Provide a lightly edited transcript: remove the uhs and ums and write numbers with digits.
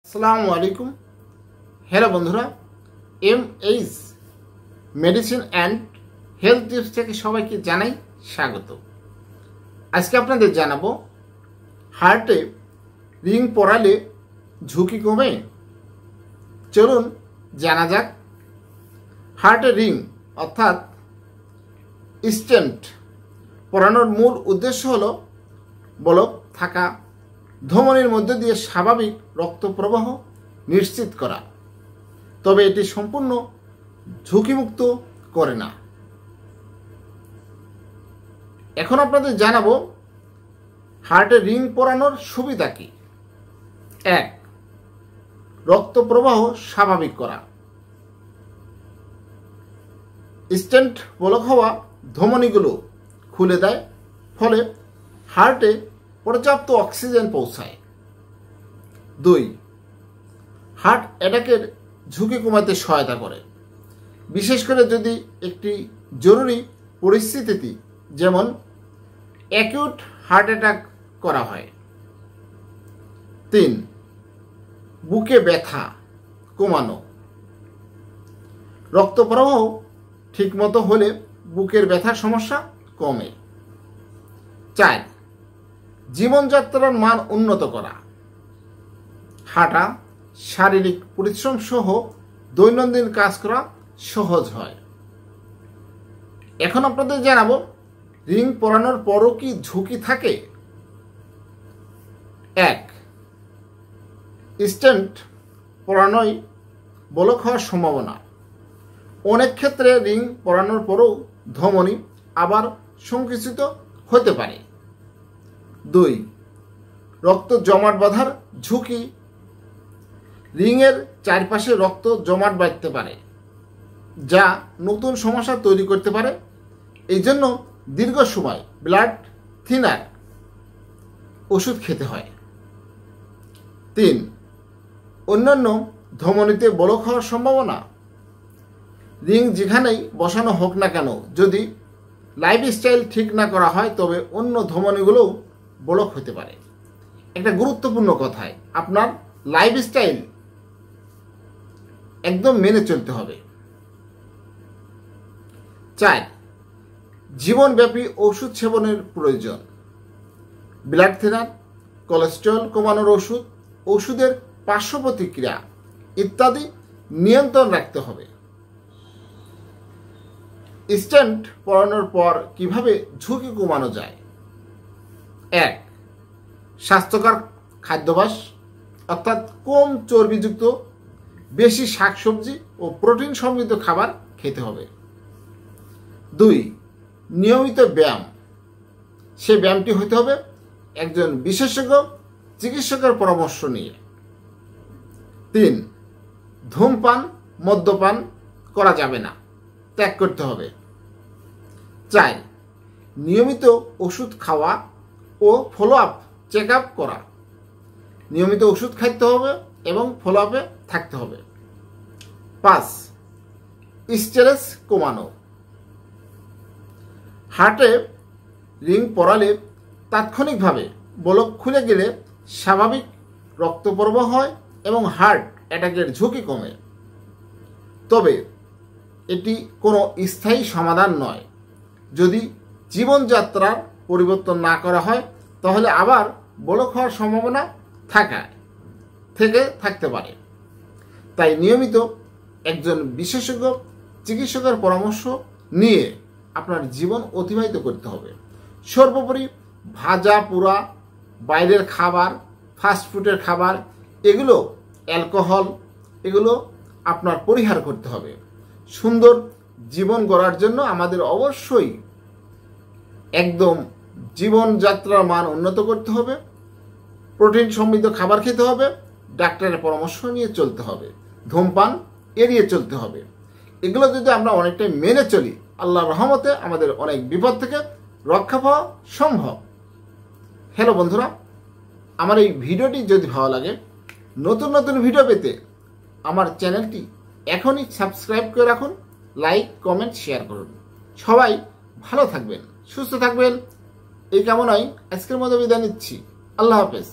আসসালামু আলাইকুম। হ্যালো বন্ধুরা, MH medicine and health tips থেকে সবাইকে জানাই স্বাগত। আজকে আপনাদের জানাবো হার্টে রিং পরালে ঝুঁকি কমে। চলুন জানা যাক। হার্টে রিং অর্থাৎ স্টেন্ট পরানোর মূল উদ্দেশ্য হলো বলক থাকা ধমনির মধ্যে দিয়ে স্বাভাবিক রক্ত প্রবাহ নিশ্চিত করা, তবে এটি সম্পূর্ণ ঝুঁকিমুক্ত করে না। এখন আপনাদের জানাবো হার্টে রিং পরানোর সুবিধা কি। 1. রক্ত প্রবাহ স্বাভাবিক করা। স্টেন্ট বলক হওয়া ধমনিগুলো খুলে দেয়, ফলে হার্টে পর্যাপ্ত অক্সিজেন পৌঁছায়। 2. হার্ট অ্যাটাকের ঝুঁকি কমাতে সহায়তা করে, বিশেষ করে যদি একটি জরুরি পরিস্থিতি যেমন অ্যাকিউট হার্ট অ্যাটাক করা হয়। 3. বুকে ব্যথা কমানো। রক্ত প্রবাহ ঠিকমতো হলে বুকের ব্যথার সমস্যা কমে। 4. জীবনযাত্রার মান উন্নত করা। হাঁটা, শারীরিক পরিশ্রম সহ দৈনন্দিন কাজ করা সহজ হয়। এখন আপনাদের জানাবো রিং পরানোর পরও কি ঝুঁকি থাকে। 1. স্টেন্ট পরানোয় বলক হওয়ার সম্ভাবনা। অনেক ক্ষেত্রে রিং পরানোর পরও ধমনী আবার সংকুচিত হতে পারে। 2. রক্ত জমাট বাঁধার ঝুঁকি। রিংয়ের চারপাশে রক্ত জমাট বাঁধতে পারে, যা নতুন সমস্যা তৈরি করতে পারে। এই জন্য দীর্ঘ সময় ব্লাড থিনার ওষুধ খেতে হয়। 3. অন্যান্য ধমনীতে বলক হওয়ার সম্ভাবনা। রিং যেখানেই বসানো হোক না কেন, যদি লাইফস্টাইল ঠিক না করা হয় তবে অন্য ধমনীগুলোও বলক হতে পারে। একটা গুরুত্বপূর্ণ কথায় আপনার লাইফস্টাইল একদম মেনে চলতে হবে। 4. জীবনব্যাপী ওষুধ সেবনের প্রয়োজন। ব্লাড থিনার, কোলেস্টেরল কমানোর ওষুধ, ওষুধের পার্শ্ব প্রতিক্রিয়া ইত্যাদি নিয়ন্ত্রণ রাখতে হবে। স্টেন্ট পরানোর পর কিভাবে ঝুঁকি কমানো যায়। 1. স্বাস্থ্যকর খাদ্যাভ্যাস অর্থাৎ কম চর্বিযুক্ত, বেশি শাকসবজি ও প্রোটিন সমৃদ্ধ খাবার খেতে হবে। 2. নিয়মিত ব্যায়াম। সে ব্যায়ামটি হতে হবে একজন বিশেষজ্ঞ চিকিৎসকের পরামর্শ নিয়ে। 3. ধূমপান, মদ্যপান করা যাবে না, ত্যাগ করতে হবে। 4. নিয়মিত ওষুধ খাওয়া ও ফলো আপ চেক আপ করা। নিয়মিত ওষুধ খাইতে হবে এবং ফলো আপে থাকতে হবে। 5. স্ট্রেস কমানো। হার্টে রিং পরালে তাৎক্ষণিকভাবে বলক খুলে গেলে স্বাভাবিক রক্ত প্রবাহ হয় এবং হার্ট অ্যাটাকের ঝুঁকি কমে। তবে এটি কোনো স্থায়ী সমাধান নয়। যদি জীবনযাত্রার পরিবর্তন না করা হয় তাহলে আবার বলক হওয়ার সম্ভাবনা থাকতে পারে। তাই নিয়মিত একজন বিশেষজ্ঞ চিকিৎসকের পরামর্শ নিয়ে আপনার জীবন অতিবাহিত করতে হবে। সর্বোপরি ভাজা পোড়া, বাইরের খাবার, ফাস্টফুডের খাবার, এগুলো অ্যালকোহল, এগুলো আপনার পরিহার করতে হবে। সুন্দর জীবন গড়ার জন্য আমাদের অবশ্যই একদম জীবনযাত্রার মান উন্নত করতে হবে, প্রোটিন সমৃদ্ধ খাবার খেতে হবে, ডাক্তারের পরামর্শ নিয়ে চলতে হবে, ধূমপান এড়িয়ে চলতে হবে। এগুলো যদি আমরা অনেকটাই মেনে চলি, আল্লাহর রহমতে আমাদের অনেক বিপদ থেকে রক্ষা পাওয়া সম্ভব। হ্যালো বন্ধুরা, আমার এই ভিডিওটি যদি ভালো লাগে, নতুন নতুন ভিডিও পেতে আমার চ্যানেলটি এখনই সাবস্ক্রাইব করে রাখুন, লাইক, কমেন্ট, শেয়ার করুন। সবাই ভালো থাকবেন, সুস্থ থাকবেন, এই কামনায় আজকের মতো বিদায় নিচ্ছি। আল্লাহ হাফেজ।